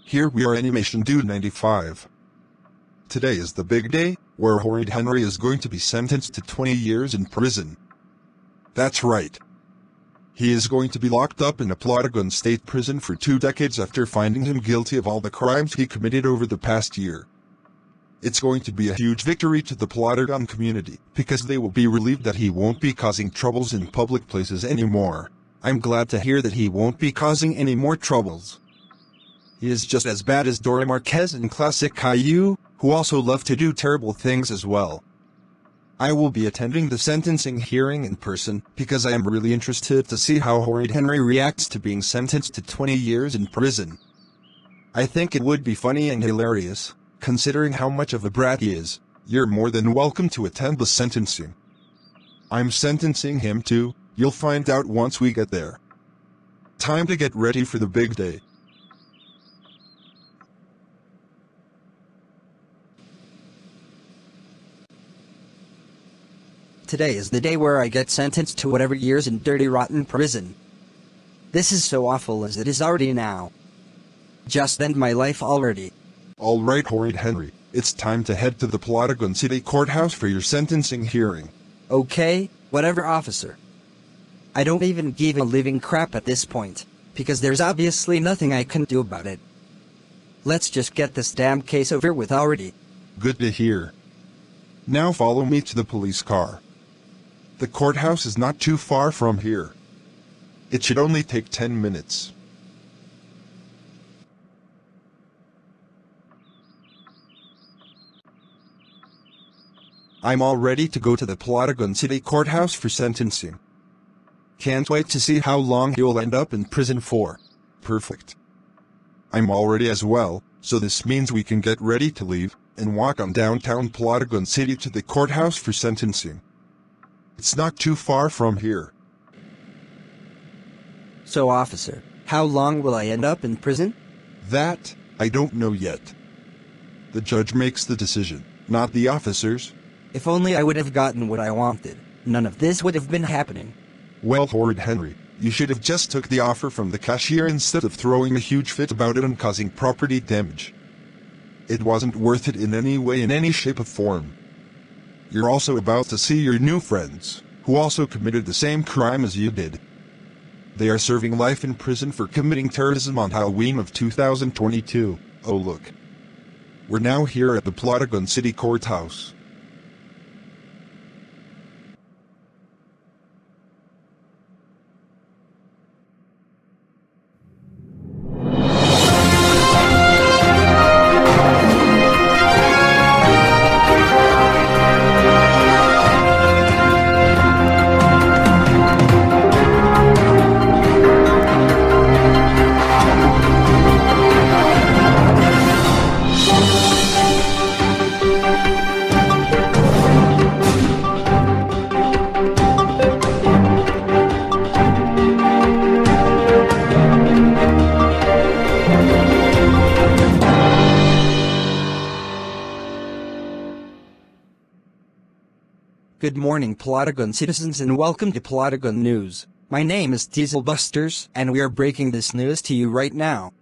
Here we are, Animation Dude 95. Today is the big day, where Horrid Henry is going to be sentenced to 20 years in prison. That's right. He is going to be locked up in a Plotagon State Prison for 2 decades after finding him guilty of all the crimes he committed over the past year. It's going to be a huge victory to the Plotagon community, because they will be relieved that he won't be causing troubles in public places anymore. I'm glad to hear that he won't be causing any more troubles. He is just as bad as Dora Marquez in classic Caillou, who also loved to do terrible things as well. I will be attending the sentencing hearing in person, because I am really interested to see how Horrid Henry reacts to being sentenced to 20 years in prison. I think it would be funny and hilarious, considering how much of a brat he is. You're more than welcome to attend the sentencing. I'm sentencing him too, you'll find out once we get there. Time to get ready for the big day. Today is the day where I get sentenced to whatever years in dirty rotten prison. This is so awful as it is already now. Just end my life already. Alright, Horrid Henry, it's time to head to the Plotagon City Courthouse for your sentencing hearing. Okay, whatever, officer. I don't even give a living crap at this point, because there's obviously nothing I can do about it. Let's just get this damn case over with already. Good to hear. Now follow me to the police car. The courthouse is not too far from here. It should only take 10 minutes. I'm all ready to go to the Plotagon City Courthouse for sentencing. Can't wait to see how long he'll end up in prison for. Perfect. I'm all ready as well, so this means we can get ready to leave and walk on downtown Plotagon City to the courthouse for sentencing. It's not too far from here. So, officer, how long will I end up in prison? That, I don't know yet. The judge makes the decision, not the officers. If only I would have gotten what I wanted, none of this would have been happening. Well, Horrid Henry, you should have just took the offer from the cashier instead of throwing a huge fit about it and causing property damage. It wasn't worth it in any way, in any shape or form. You're also about to see your new friends, who also committed the same crime as you did. They are serving life in prison for committing terrorism on Halloween of 2022. Oh look. We're now here at the Plotagon City Courthouse. Good morning, Plotagon citizens, and welcome to Plotagon News. My name is Diesel Busters, and we are breaking this news to you right now.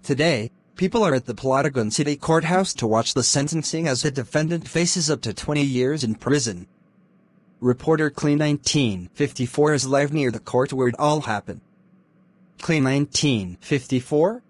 Today, people are at the Plotagon City Courthouse to watch the sentencing as the defendant faces up to 20 years in prison. Reporter Caillou 1954 is live near the court where it all happened. Caillou 1954?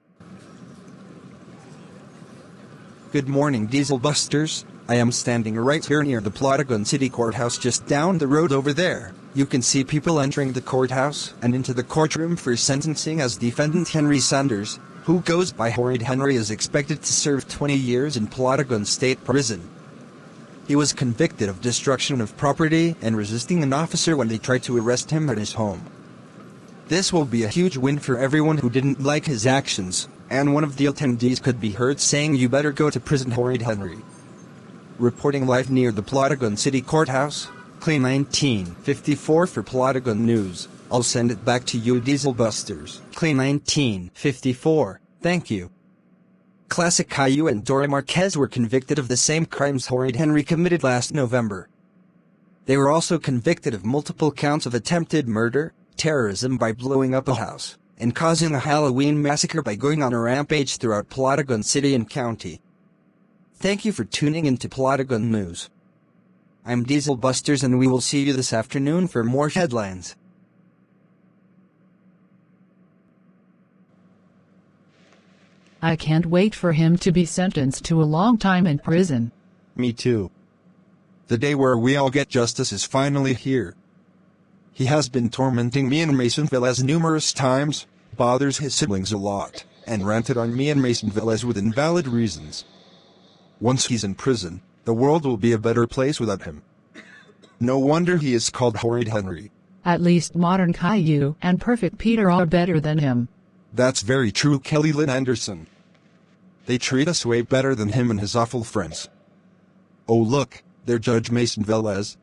Good morning, Diesel Busters. I am standing right here near the Plotagon City Courthouse, just down the road over there. You can see people entering the courthouse and into the courtroom for sentencing as Defendant Henry Sanders, who goes by Horrid Henry, is expected to serve 20 years in Plotagon State Prison. He was convicted of destruction of property and resisting an officer when they tried to arrest him at his home. This will be a huge win for everyone who didn't like his actions, and one of the attendees could be heard saying, "You better go to prison, Horrid Henry." Reporting live near the Plotagon City Courthouse, Caillou 1954 for Plotagon News. I'll send it back to you, Diesel Busters. Caillou 1954, thank you. Classic Caillou and Dora Marquez were convicted of the same crimes Horrid Henry committed last November. They were also convicted of multiple counts of attempted murder, terrorism by blowing up a house, and causing a Halloween massacre by going on a rampage throughout Plotagon City and County. Thank you for tuning into Plotagon News. I'm Diesel Busters, and we will see you this afternoon for more headlines. I can't wait for him to be sentenced to a long time in prison. Me too. The day where we all get justice is finally here. He has been tormenting me and Mason Velez numerous times, bothers his siblings a lot, and ranted on me and Mason Velez with invalid reasons. Once he's in prison, the world will be a better place without him. No wonder he is called Horrid Henry. At least modern Caillou and Perfect Peter are better than him. That's very true, Caillou Anderson. They treat us way better than him and his awful friends. Oh look, there's Judge Mason Velez.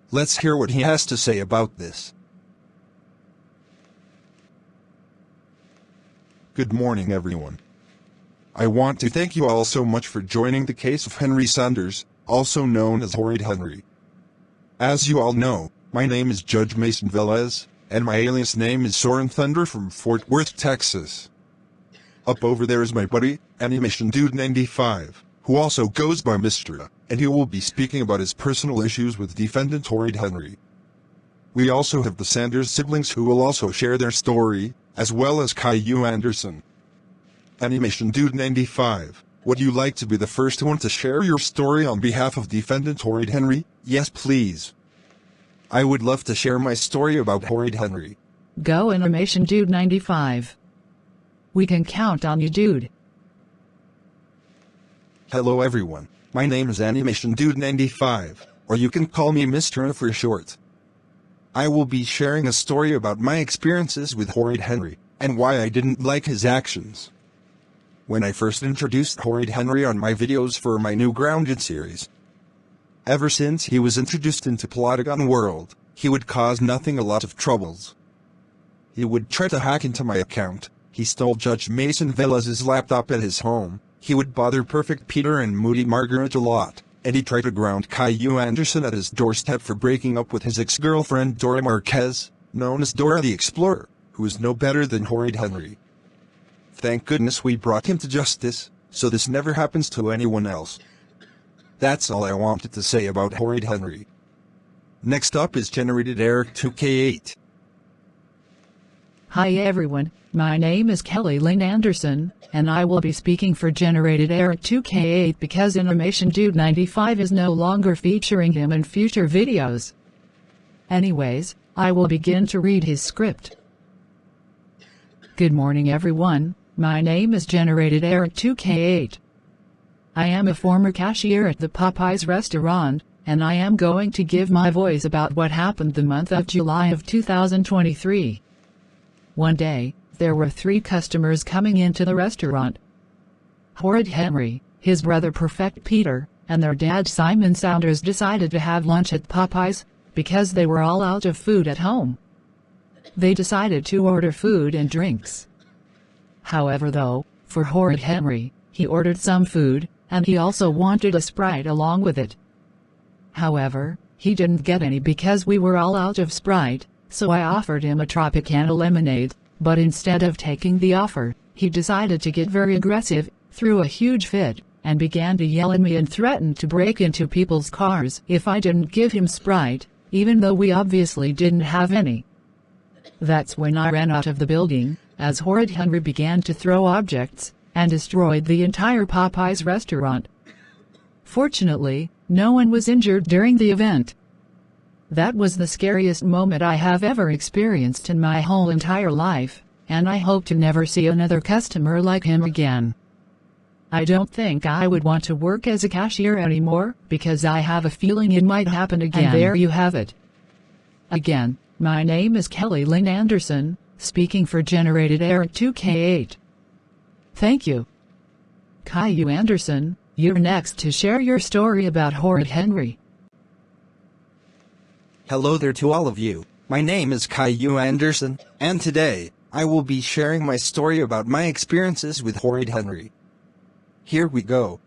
Let's hear what he has to say about this. Good morning, everyone. I want to thank you all so much for joining the case of Henry Sanders, also known as Horrid Henry. As you all know, my name is Judge Mason Velez, and my alias name is Soarin' Thunder from Fort Worth, Texas. Up over there is my buddy, Animation Dude 95, who also goes by Mr. and he will be speaking about his personal issues with Defendant Horrid Henry. We also have the Sanders siblings who will also share their story, as well as Caillou Anderson. Animation Dude 95, would you like to be the first one to share your story on behalf of Defendant Horrid Henry? Yes, please. I would love to share my story about Horrid Henry. GoAnimate Dude 95. We can count on you, dude. Hello everyone, my name is Animation Dude 95, or you can call me Mr. for short. I will be sharing a story about my experiences with Horrid Henry, and why I didn't like his actions. When I first introduced Horrid Henry on my videos for my new Grounded series. Ever since he was introduced into Plotagon World, he would cause nothing a lot of troubles. He would try to hack into my account, he stole Judge Mason Velez's laptop at his home, he would bother Perfect Peter and Moody Margaret a lot, and he tried to ground Caillou Anderson at his doorstep for breaking up with his ex-girlfriend Dora Marquez, known as Dora the Explorer, who is no better than Horrid Henry. Thank goodness we brought him to justice, so this never happens to anyone else. That's all I wanted to say about Horrid Henry. Next up is Generated Eric 2K8. Hi everyone, my name is Caillou Anderson, and I will be speaking for Generated Eric 2K8 because Animation Dude 95 is no longer featuring him in future videos. Anyways, I will begin to read his script. Good morning everyone, my name is Generated Eric 2K8. I am a former cashier at the Popeyes restaurant, and I am going to give my voice about what happened the month of July of 2023. One day, there were 3 customers coming into the restaurant. Horrid Henry, his brother Perfect Peter, and their dad Simon Sanders decided to have lunch at Popeyes, because they were all out of food at home. They decided to order food and drinks. However though, for Horrid Henry, he ordered some food, and he also wanted a Sprite along with it. However, he didn't get any because we were all out of Sprite, so I offered him a Tropicana lemonade, but instead of taking the offer, he decided to get very aggressive, threw a huge fit, and began to yell at me and threatened to break into people's cars if I didn't give him Sprite, even though we obviously didn't have any. That's when I ran out of the building, as Horrid Henry began to throw objects, and destroyed the entire Popeyes restaurant. Fortunately, no one was injured during the event. That was the scariest moment I have ever experienced in my whole entire life, and I hope to never see another customer like him again. I don't think I would want to work as a cashier anymore, because I have a feeling it might happen again. And there you have it. Again, my name is Caillou Anderson, speaking for Generated Eric 2K8. Thank you. Caillou Anderson, you're next to share your story about Horrid Henry. Hello there to all of you, my name is Caillou Anderson, and today, I will be sharing my story about my experiences with Horrid Henry. Here we go.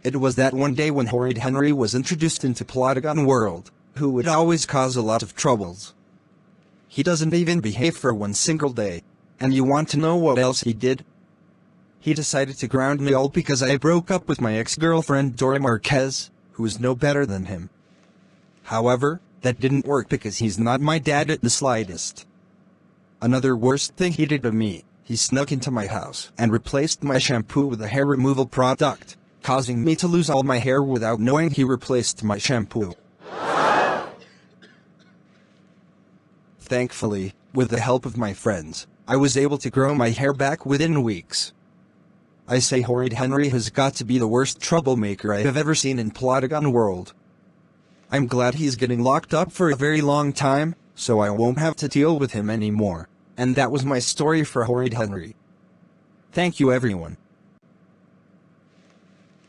It was that one day when Horrid Henry was introduced into Plotagon World, who would always cause a lot of troubles. He doesn't even behave for one single day. And you want to know what else he did? He decided to ground me all because I broke up with my ex-girlfriend Dora Marquez, who is no better than him. However, that didn't work because he's not my dad at the slightest. Another worst thing he did to me, he snuck into my house and replaced my shampoo with a hair removal product, causing me to lose all my hair without knowing he replaced my shampoo. Thankfully, with the help of my friends, I was able to grow my hair back within weeks. I say Horrid Henry has got to be the worst troublemaker I have ever seen in Plotagon World. I'm glad he's getting locked up for a very long time, so I won't have to deal with him anymore. And that was my story for Horrid Henry. Thank you, everyone.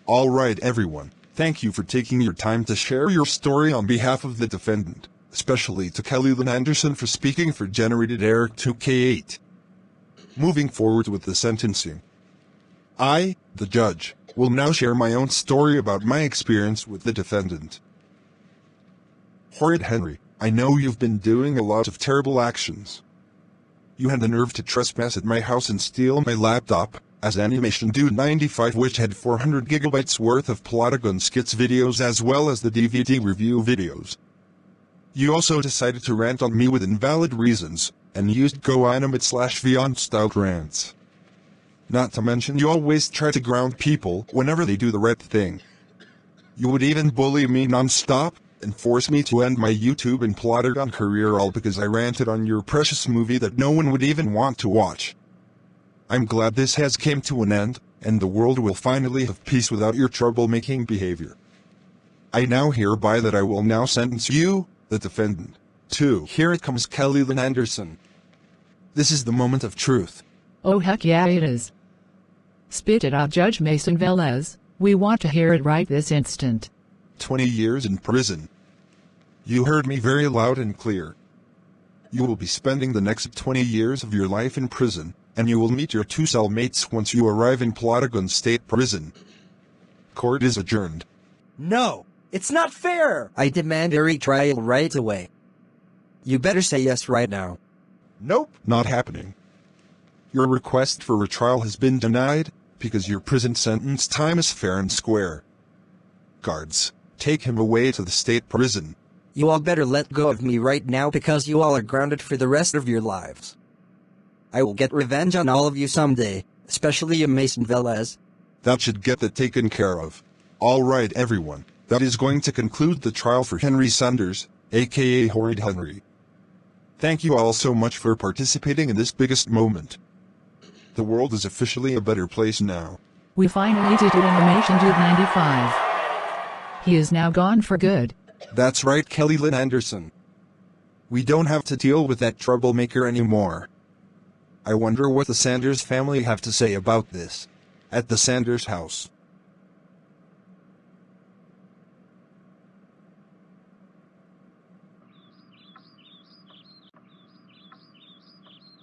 All right, everyone. Thank you for taking your time to share your story on behalf of the defendant, especially to Caillou Anderson for speaking for Generated Eric 2K8. Moving forward with the sentencing. I, the judge, will now share my own story about my experience with the defendant. Horrid Henry, I know you've been doing a lot of terrible actions. You had the nerve to trespass at my house and steal my laptop, as Animation Dude 95, which had 400 gigabytes worth of Plotagon skits videos as well as the DVD review videos. You also decided to rant on me with invalid reasons, and used GoAnimate/Vyond style rants. Not to mention you always try to ground people whenever they do the right thing. You would even bully me non-stop, and force me to end my YouTube and Plotagon career all because I ranted on your precious movie that no one would even want to watch. I'm glad this has come to an end, and the world will finally have peace without your troublemaking behavior. I now hereby that I will now sentence you, the defendant, to here it comes Caillou Anderson. This is the moment of truth. Oh heck yeah it is. Spit it out, Judge Mason Velez. We want to hear it right this instant. 20 years in prison. You heard me very loud and clear. You will be spending the next 20 years of your life in prison, and you will meet your two cellmates once you arrive in Plotagon State Prison. Court is adjourned. No, it's not fair! I demand a retrial right away. You better say yes right now. Nope, not happening. Your request for retrial has been denied, because your prison sentence time is fair and square. Guards, take him away to the state prison. You all better let go of me right now because you all are grounded for the rest of your lives. I will get revenge on all of you someday, especially you Mason Velez. That should get that taken care of. All right, everyone, that is going to conclude the trial for Henry Sanders, aka Horrid Henry. Thank you all so much for participating in this biggest moment. The world is officially a better place now. We finally did it, Animation Dude 95. He is now gone for good. That's right, Caillou Anderson. We don't have to deal with that troublemaker anymore. I wonder what the Sanders family have to say about this. At the Sanders house.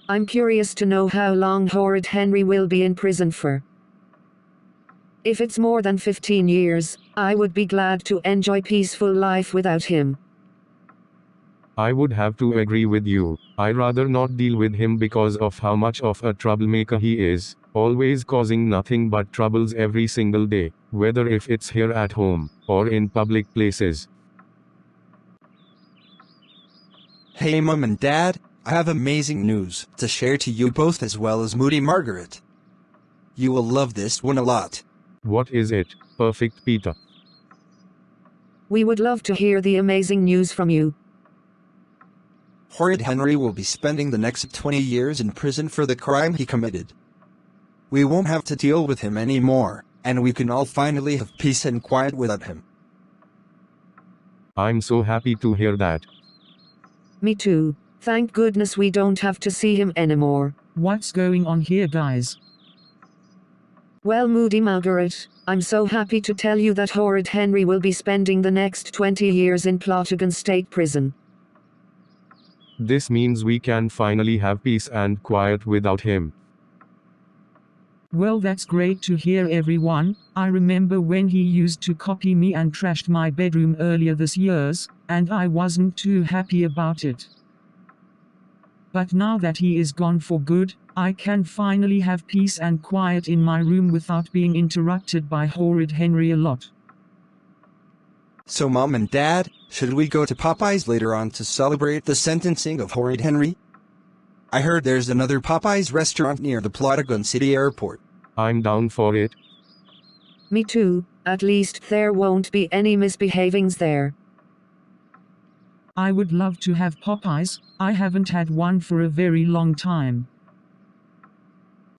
I'm curious to know how long Horrid Henry will be in prison for. If it's more than 15 years, I would be glad to enjoy peaceful life without him. I would have to agree with you. I'd rather not deal with him because of how much of a troublemaker he is, always causing nothing but troubles every single day, whether if it's here at home, or in public places. Hey Mom and Dad, I have amazing news to share to you both as well as Moody Margaret. You will love this one a lot. What is it, Perfect Peter? We would love to hear the amazing news from you. Horrid Henry will be spending the next 20 years in prison for the crime he committed. We won't have to deal with him anymore, and we can all finally have peace and quiet without him. I'm so happy to hear that. Me too. Thank goodness we don't have to see him anymore. What's going on here, guys? Well, Moody Margaret, I'm so happy to tell you that Horrid Henry will be spending the next 20 years in Plotagon State Prison. This means we can finally have peace and quiet without him. Well, that's great to hear, everyone. I remember when he used to copy me and trashed my bedroom earlier this year, and I wasn't too happy about it. But now that he is gone for good, I can finally have peace and quiet in my room without being interrupted by Horrid Henry a lot. So Mom and Dad, should we go to Popeyes later on to celebrate the sentencing of Horrid Henry? I heard there's another Popeyes restaurant near the Plotagon City Airport. I'm down for it. Me too, at least there won't be any misbehavings there. I would love to have Popeyes, I haven't had one for a very long time.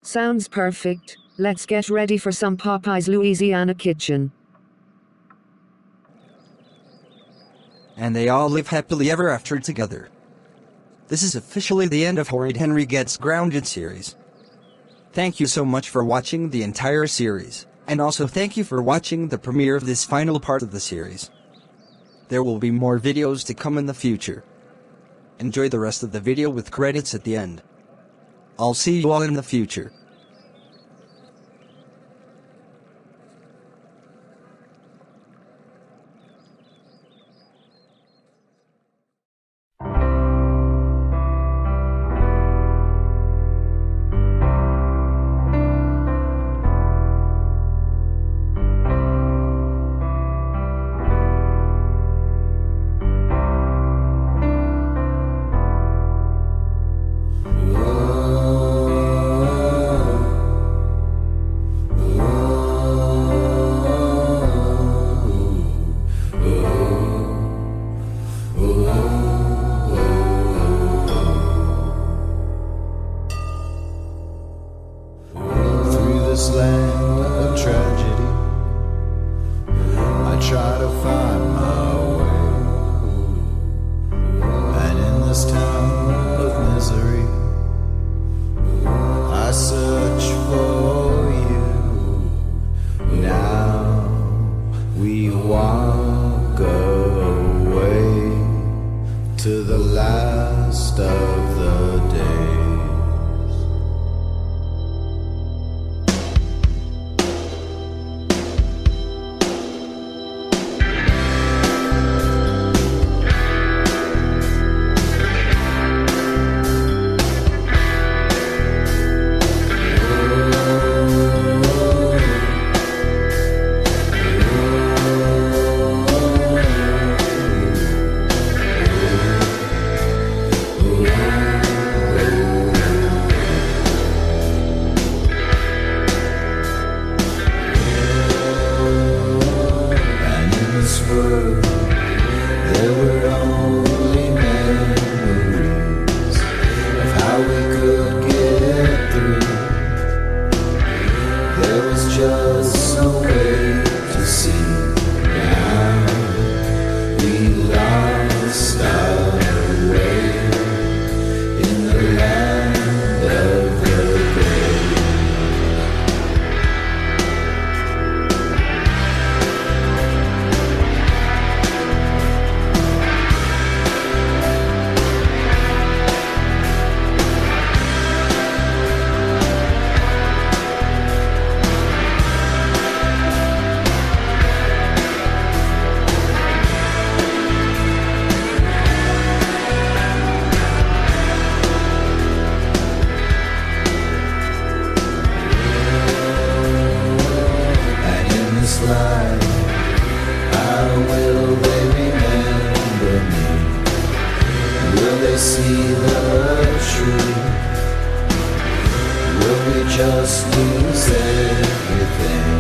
Sounds perfect. Let's get ready for some Popeyes Louisiana Kitchen. And they all live happily ever after together. This is officially the end of Horrid Henry Gets Grounded series. Thank you so much for watching the entire series, and also thank you for watching the premiere of this final part of the series. There will be more videos to come in the future. Enjoy the rest of the video with credits at the end. I'll see you all in the future. This land of tragedy, I try to find my way, and in this town of misery, I search for you. Now we walk away to the last of the day. There were only memories of how we could get through. There was just no way to see. Now we lost our way in the land of the grave. How will they remember me? Will they see the truth? Will we just lose everything?